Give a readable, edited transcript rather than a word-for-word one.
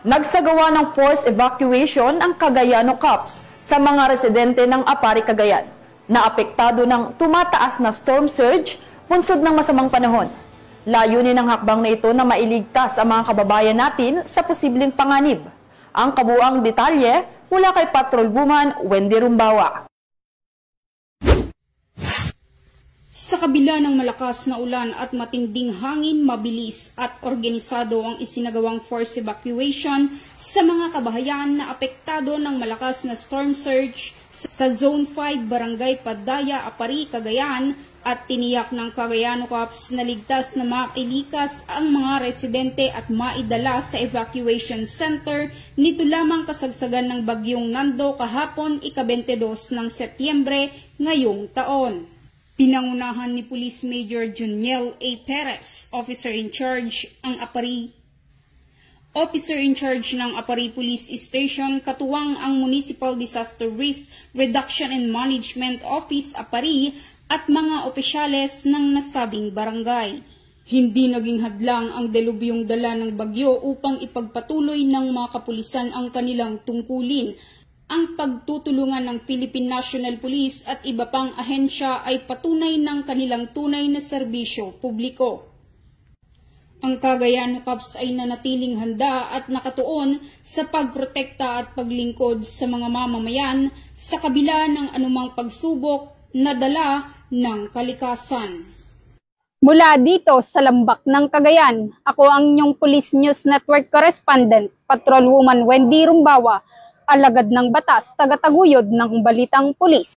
Nagsagawa ng forced evacuation ang Cagayano Cops sa mga residente ng Apari, Cagayan na apektado ng tumataas na storm surge bunsod ng masamang panahon. Layunin ng hakbang na ito na mailigtas ang mga kababayan natin sa posibleng panganib. Ang kabuuang detalye mula kay Patrolwoman Wendy Rumbawa. Sa kabila ng malakas na ulan at matinding hangin, mabilis at organisado ang isinagawang forced evacuation sa mga kabahayan na apektado ng malakas na storm surge sa Zone 5, Barangay Padaya, Apari, Cagayan, at tiniyak ng Cagayano Cops na ligtas na mailikas ang mga residente at maidala sa evacuation center nito lamang kasagsagan ng bagyong Nando kahapon ika-22 ng Setyembre ngayong taon. Pinangunahan ni Police Major Juniel A. Perez, Officer in Charge ng Apari Police Station, katuwang ang Municipal Disaster Risk Reduction and Management Office Apari at mga opisyales ng nasabing barangay. Hindi naging hadlang ang delubyong dala ng bagyo upang ipagpatuloy ng mga kapulisan ang kanilang tungkulin. Ang pagtutulungan ng Philippine National Police at iba pang ahensya ay patunay ng kanilang tunay na serbisyo publiko. Ang Cagayano Cops ay nanatiling handa at nakatuon sa pagprotekta at paglingkod sa mga mamamayan sa kabila ng anumang pagsubok na dala ng kalikasan. Mula dito sa Lambak ng Cagayan, ako ang inyong Police News Network Correspondent, Patrolwoman Wendy Rumbawa, alagad ng batas, tagataguyod ng balitang pulis.